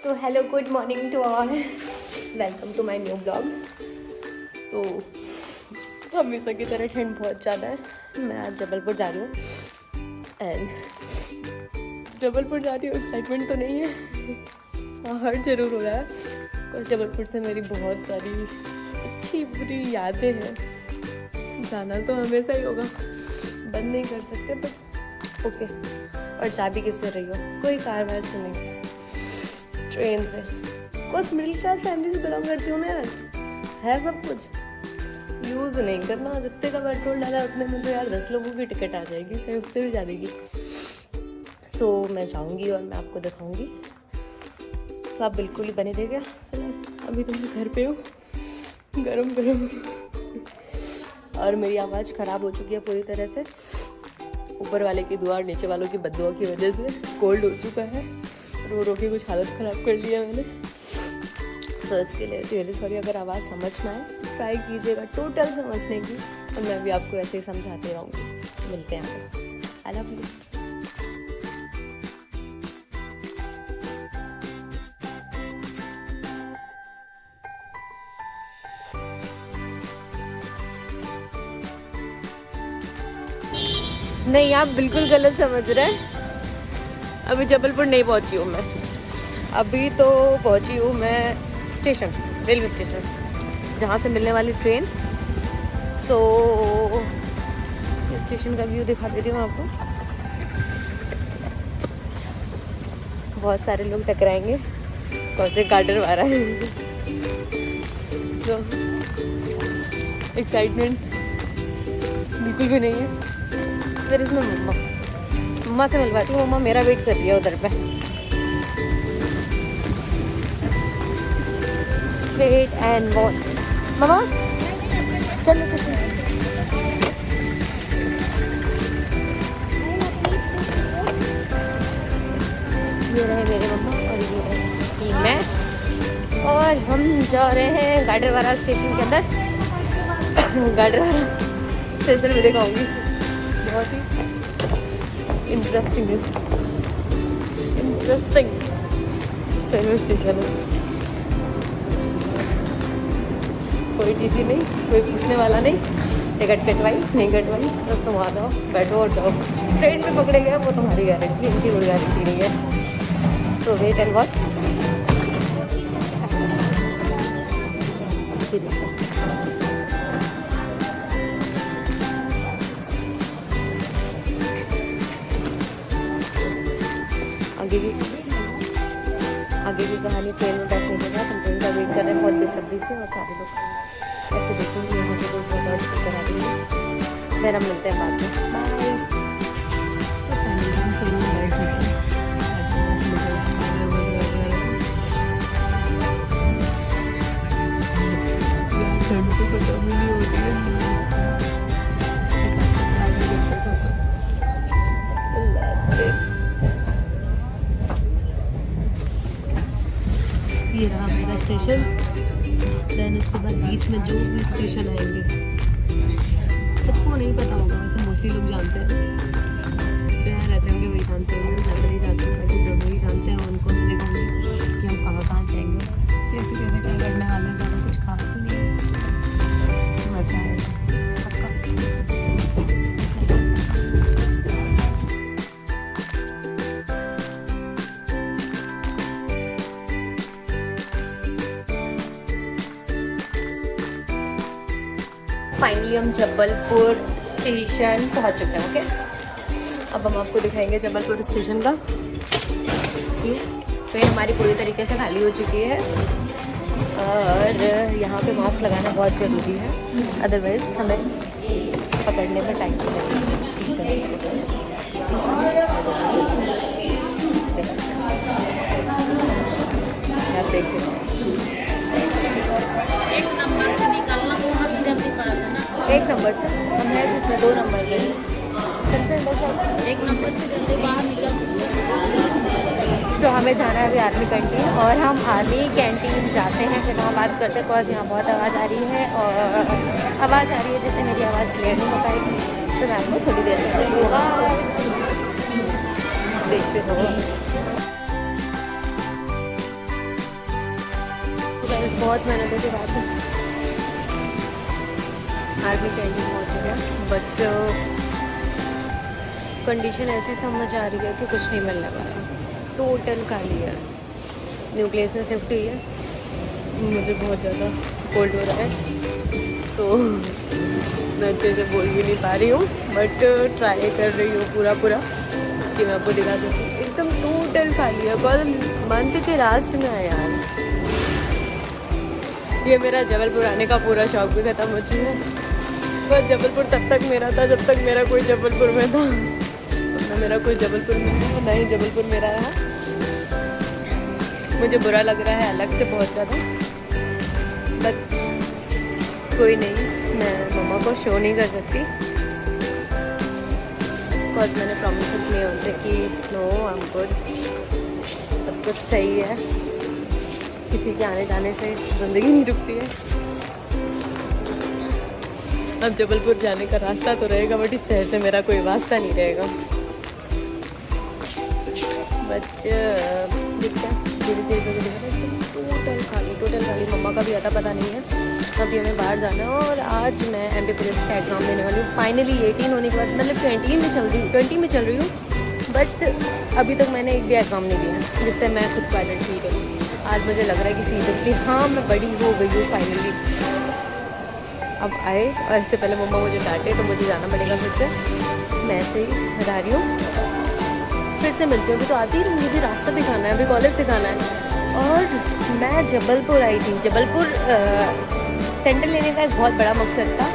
So hello, good morning to all. Welcome to my new vlog. So हमेशा की तरह ठंड बहुत ज़्यादा है। मैं आज जबलपुर जा रही हूँ एंड जबलपुर जा रही हूँ, एक्साइटमेंट तो नहीं है, हर्ट ज़रूर हो रहा है बिकॉज जबलपुर से मेरी बहुत सारी अच्छी बुरी यादें हैं। जाना तो हमेशा ही होगा, बंद नहीं कर सकते, बट ओके। और जा भी किससे रही हो? कोई कारवार से नहीं, ट्रेन से। कुछ मिडिल क्लास फैमिली से बिलोंग करती हूँ ना यार, है सब कुछ। यूज़ नहीं करना, जितने का पेट्रोल डाला उतने में तो यार 10 लोगों की टिकट आ जाएगी, कहीं उससे भी ज़्यादा की। सो मैं जाऊँगी और मैं आपको दिखाऊँगी, तो आप बिल्कुल ही बने रहिएगा। अभी तो मैं घर पे हूँ, गरम गरम, और मेरी आवाज़ ख़राब हो चुकी है पूरी तरह से। ऊपर वाले की दुआ और नीचे वालों की बद्दुआ की वजह से कोल्ड हो चुका है, रो रो के कुछ हालत ख़राब कर लिया मैंने। सो इसके लिए रियली सॉरी। अगर आवाज़ समझ ना आए ट्राई कीजिएगा टोटल समझने की, और मैं भी आपको ऐसे ही समझाती रहूँगी। मिलते हैं आपको। आई लव यू। नहीं, आप बिल्कुल गलत समझ रहे हैं। अभी जबलपुर नहीं पहुंची हूँ मैं, अभी तो पहुंची हूँ मैं स्टेशन, रेलवे स्टेशन, जहाँ से मिलने वाली ट्रेन। सो स्टेशन का व्यू दिखा देती हूँ आपको। बहुत सारे लोग टकराएंगे, कौन से गार्डर वाला है। तो एक्साइटमेंट बिल्कुल भी नहीं है। फिर इसमें मम्मा से मिलवाती हूँ। मम्मा मेरा वेट कर रही है उधर पे। Wait and watch. मम्मा चलो चलो। ये रहे मेरे मम्मा और ये रहे मैं, और हम जा रहे हैं गाडरवारा स्टेशन के अंदर। गाडरवारा स्टेशन में दिखाऊंगी, बहुत ही इंटरेस्टिंग रेलवे स्टेशन है। कोई टीसी नहीं, कोई पूछने वाला नहीं, टिकट कटवाई नहीं कटवाई, बस तुम आ जाओ, बैठो और जाओ। ट्रेन में पकड़े गए वो तुम्हारी गारंटी, इनकी कोई गारंटी नहीं है। सो वेट एंड वॉच। आगे की कहानी ट्रेन में बैठने के बाद हम ट्रेन का वेट कर रहे हैं बहुत बेसब्री से, और सारे लोग ऐसे देखेंगे यहाँ पे लोग बहुत और करा देंगे। फिर हम मिलते हैं बाद में। बाय। सब फैमिली हम ट्रेन में बैठ चुके हैं। ठंड तो पता भी नहीं हो रही है। ये रहा मेरा स्टेशन। देन इसके बाद बीच में जो भी स्टेशन आएंगे सबको नहीं पता होगा, वैसे मोस्टली लोग जानते हैं, जो यहाँ रहते होंगे वही जानते होंगे, ज़्यादा नहीं जानते होंगे, जो वही जानते हैं उनको हम दिखाएंगे कि हम कहाँ कहाँ जाएंगे, कैसे कैसे क्या करने वाले हैं। ज़्यादा कुछ खास तो नहीं है, मजा आएगा पक्का। फाइनली हम जबलपुर स्टेशन पहुंच चुके हैं। ओके, अब हम आपको दिखाएंगे जबलपुर स्टेशन का। ट्रेन हमारी पूरी तरीके से खाली हो चुकी है, और यहाँ पे मास्क लगाना बहुत ज़रूरी है, अदरवाइज़ हमें पकड़ने में टाइम लगेगा। आप देखिए, एक नंबर से हम है जिसमें 2 नंबर में एक नंबर से जल्दी बाहर निकल। सो हमें जाना है अभी आर्मी कैंटीन, और हम आर्मी कैंटीन जाते हैं, फिर वहाँ बात करते हैं। बिकॉज यहाँ बहुत आवाज़ आ रही है, और आवाज़ आ रही है जिससे मेरी आवाज़ क्लियर नहीं हो पाएगी, तो मैं आपको थोड़ी देर से होगा देखते हो। बहुत मेहनतों के बाद आर्मी कैंटीन पहुँच गया, बट कंडीशन ऐसी समझ आ रही है कि कुछ नहीं मिलने वाला, टोटल खाली है। न्यू प्लेस में शिफ्ट हुई है, मुझे बहुत ज़्यादा कोल्ड हो रहा है, सो मैं अच्छे से बोल भी नहीं पा रही हूँ, बट ट्राई कर रही हूँ पूरा कि मैं आपको दिखा सकूँ। एकदम टोटल खाली है, कल मंथ के लास्ट में है यार। ये मेरा जबलपुर आने का पूरा शौक भी ख़त्म हो चुका है। बस जबलपुर तब तक मेरा था जब तक मेरा कोई जबलपुर में था, ना मेरा कोई जबलपुर में है, ना ही जबलपुर मेरा है। मुझे बुरा लग रहा है अलग से बहुत ज़्यादा, बट कोई नहीं, मैं मम्मा को शो नहीं कर सकती, बिकॉज मैंने प्रॉमिस किए होते कि नो आई एम गुड, सब कुछ सही है, किसी के आने जाने से ज़िंदगी नहीं रुकती है। अब जबलपुर जाने का रास्ता तो रहेगा, बट इस शहर से मेरा कोई वास्ता नहीं रहेगा। बट धीरे धीरे टोटल खाली मम्मा का भी आता पता नहीं है। अभी हमें बाहर जाना है, और आज मैं MP पुलिस का एग्ज़ाम देने वाली हूँ। फाइनली 18 होने के बाद, मतलब 20 में चल रही हूँ, बट अभी तक मैंने एक भी एग्ज़ाम नहीं दिया जिससे मैं खुद को आइडेंटिफाई करूँ। आज मुझे लग रहा है कि सीरियसली हाँ मैं बड़ी हो गई हूँ फाइनली। अब आए, और इससे पहले मम्मा मुझे डांटे तो मुझे जाना पड़ेगा फिर से। मैं ऐसे ही बता रही हूँ, फिर से मिलती हूँ। अभी तो आती ही मुझे रास्ता दिखाना है, अभी कॉलेज दिखाना है। और मैं जबलपुर आई थी, जबलपुर सेंटर लेने का एक बहुत बड़ा मकसद था,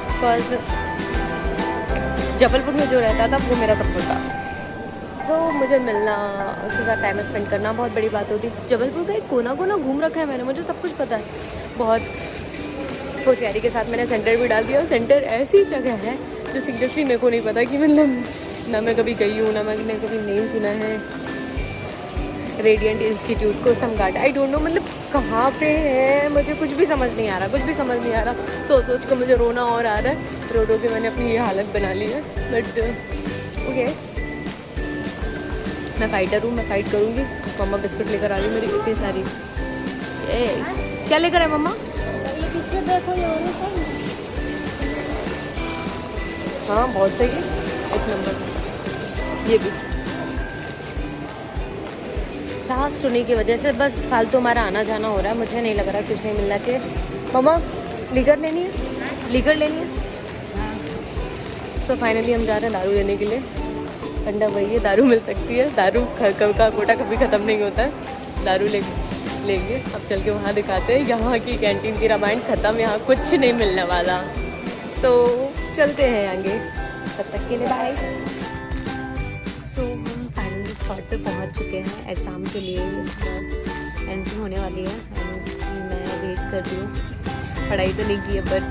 बिकॉज जबलपुर में जो रहता था वो मेरा सब कुछ था। तो मुझे मिलना, उसके साथ टाइम स्पेंड करना बहुत बड़ी बात होती। जबलपुर का एक कोना कोना घूम रखा है मैंने, मुझे सब कुछ पता है। बहुत होशियारी के साथ मैंने सेंटर भी डाल दिया, और सेंटर ऐसी जगह है जो सीरियसली मेरे को नहीं पता कि मतलब ना मैं कभी गई हूँ, ना मैंने कभी नहीं सुना है। Radiant institute Kosam Ghat, I don't know मतलब कहाँ पे है, मुझे कुछ भी समझ नहीं आ रहा, कुछ भी समझ नहीं आ रहा। सोच कर मुझे रोना और आ रहा है, रो के मैंने अपनी ये हालत बना ली है। बट ओके, मैं फाइटर हूँ, मैं फाइट करूँगी। मम्मा बिस्कुट लेकर आ रही है मेरी इतनी सारी। क्या लेकर है मम्मा? हाँ बहुत सही है, एक नंबर। ये भी लास्ट होने की वजह से बस फालतू हमारा आना जाना हो रहा है। मुझे नहीं लग रहा कुछ नहीं मिलना चाहिए। मम्मा लीकर लेनी है, लीकर लेनी है। सो फाइनली हम जा रहे हैं दारू लेने के लिए। ठंडा वही है, दारू मिल सकती है, दारू का कोटा कभी ख़त्म नहीं होता है। दारू लेंगे। अब चल के वहाँ दिखाते हैं, यहाँ की कैंटीन की रामायण ख़त्म, यहाँ कुछ नहीं मिलने वाला। सो चलते हैं आगे, तब तक के लिए बाय। तो हम फाइनली स्पॉट पे पहुँच चुके हैं एग्ज़ाम के लिए। बस एंट्री होने वाली है, मैं वेट कर रही हूँ। पढ़ाई तो नहीं की है, बट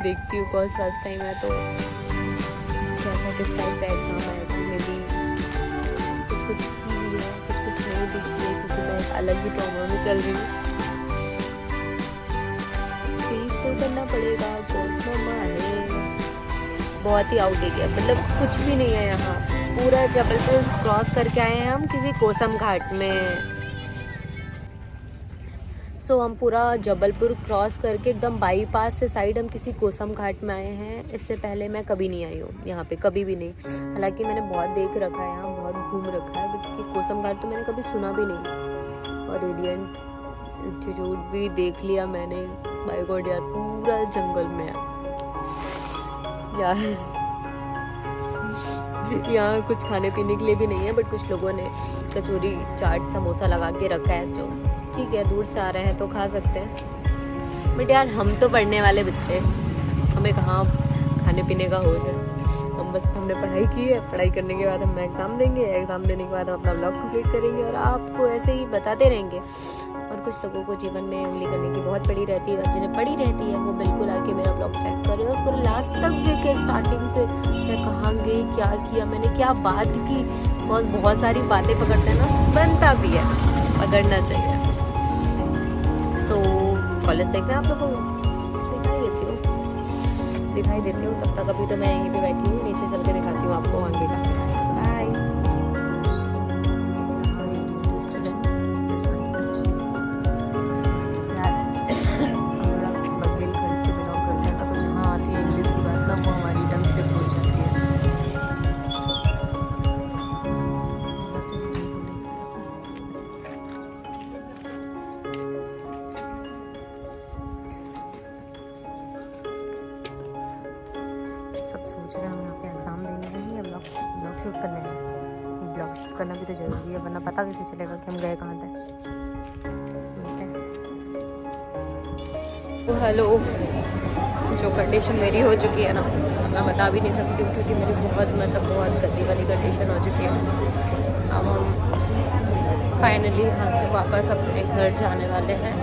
देखती हूँ, कॉज फर्स्ट टाइम है तो कैसा किस टाइप का एग्ज़ाम आएगा। मे भी कुछ की है, कुछ नहीं दिखी है, क्योंकि मैं एक अलग ही ट्रॉमा में चल रही हूँ। फेस तो करना पड़ेगा, कोर्स मम्मा है बहुत ही आउटेज है, मतलब कुछ भी नहीं है यहाँ। पूरा जबलपुर क्रॉस करके आए हैं हम किसी कोसम घाट में। सो हम पूरा जबलपुर क्रॉस करके एकदम बाईपास से साइड हम किसी कोसम घाट में आए हैं। इससे पहले मैं कभी नहीं आई हूँ यहाँ पे, कभी भी नहीं। हालांकि मैंने बहुत देख रखा है यहाँ, बहुत घूम रखा है, बट कोसम घाट तो मैंने कभी सुना भी नहीं। और रेडियंट इंस्टीट्यूट भी देख लिया मैंने। बाय गॉड यार, पूरा जंगल में है यार। यहाँ कुछ खाने पीने के लिए भी नहीं है, बट कुछ लोगों ने कचौरी चाट समोसा लगा के रखा है, जो ठीक है, दूर से आ रहे हैं तो खा सकते हैं। बट यार हम तो पढ़ने वाले बच्चे, हमें कहाँ खाने पीने का होश है। हमने पढ़ाई की है, पढ़ाई करने के बाद हम एग्ज़ाम देंगे, एग्ज़ाम देने के बाद हम अपना ब्लॉग कंप्लीट करेंगे और आपको ऐसे ही बताते रहेंगे। और कुछ लोगों को जीवन में उंगली करने की बहुत पड़ी रहती है, और जिन्हें पड़ी रहती है वो बिल्कुल आके मेरा ब्लॉग चेक करें और पूरे लास्ट तक देखे, स्टार्टिंग से मैं कहाँ गई, क्या किया, मैंने क्या बात की। बहुत सारी बातें पकड़ते हैं ना, बनता भी है, पकड़ना चाहिए। सो कॉलेज देखना है आप लोगों को, दिखाई देती हूँ। तब तक अभी तो मैं यहीं पे बैठी हूँ, नीचे चल के दिखाती हूँ आपको आगे का। बाय। शूट करने हैं। ब्लॉग शूट करना भी तो ज़रूरी है, वरना पता कैसे चलेगा कि हम गए कहाँ थे। तो हेलो, जो कंडीशन मेरी हो चुकी है ना, मैं बता भी नहीं सकती हूँ क्योंकि मेरी बहुत गंदी वाली कंडीशन हो चुकी है। अब हम फाइनली यहाँ से वापस अपने घर जाने वाले हैं।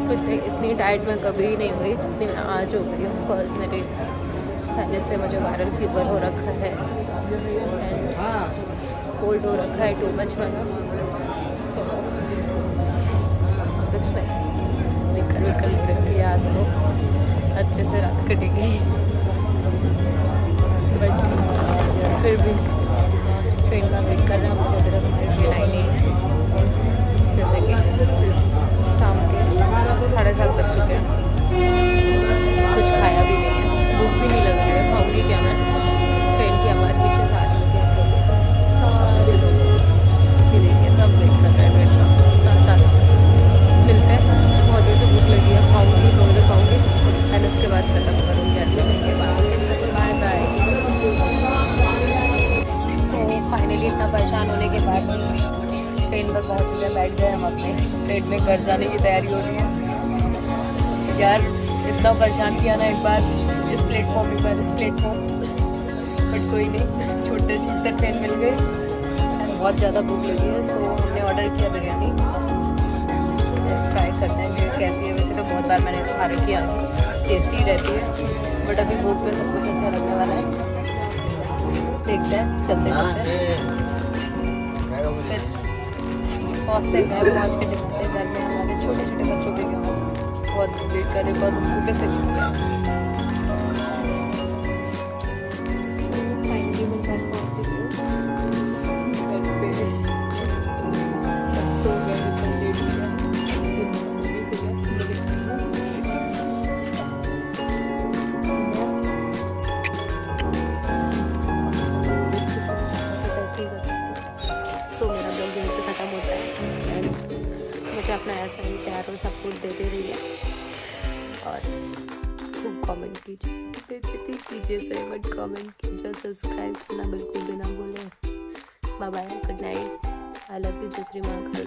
कुछ नहीं, इतनी टाइट मैं कभी नहीं हुई जितनी मैं आज हो गई हूँ। बिकॉज मेरी पहले से मुझे वायरल फीवर हो रखा है एंड कोल्ड हो रखा है टू मच वाला। सो कुछ नहीं, निकल लग रही है आज तो अच्छे से रात कटेगी। बट फिर भी ट्रेन का वेट कर रहे हैं हम लोग। अभी तक हमारी ट्रेन आई नहीं है, जैसे कि शाम के 7:30 बज चुके हैं। कुछ खाया भी नहीं है, भूख भी नहीं लग रही है। खाऊंगी क्या मैं? ट्रेन की आवाज़ पीछे से आ रही है। सारे लोग ये देखिए, सब वेट कर रहे हैं ट्रेन का। साथ मिलते हैं। बहुत देर से भूख लगी है, खाऊंगी थोड़ी देर खाऊंगी एंड उसके बाद खत्म करूँगी। Bye bye. तो फाइनली इतना परेशान होने के बाद ट्रेन पर पहुँच चुके हैं, बैठ गए हम अपने ट्रेन में। घर जाने की तैयारी हो रही है। यार इतना परेशान किया ना एक बार इस प्लेटफॉर्म बट कोई नहीं, छोटे ट्रेन मिल गए एंड बहुत ज़्यादा भूख लगी है। सो हमने ऑर्डर किया बिरयानी। ट्राई करते हैं कि कैसी है। वैसे तो बहुत बार मैंने खा रखी है, टेस्टी रहती है, बट अभी भूख पे सब कुछ अच्छा लगने वाला है। देखते हैं, चलते पहुँचते घर। पहुँच के देखते हैं घर में हमारे छोटे बच्चों के क्या बहुत वेट कर रहे, बहुत सुबह से फाइनली मैं घर पहुँच चुकी हूँ। सो मेरा ब्लॉग यहीं पे ख़त्म होता है। मुझे अपना ऐसा ही प्यार और सपोर्ट देते रहिए और खूब कमेंट कीजिए से बट कमेंट कीजिए, सब्सक्राइब करना बिल्कुल भी ना भूलें। Bye bye, good night, I love you, जय श्री महाकाल।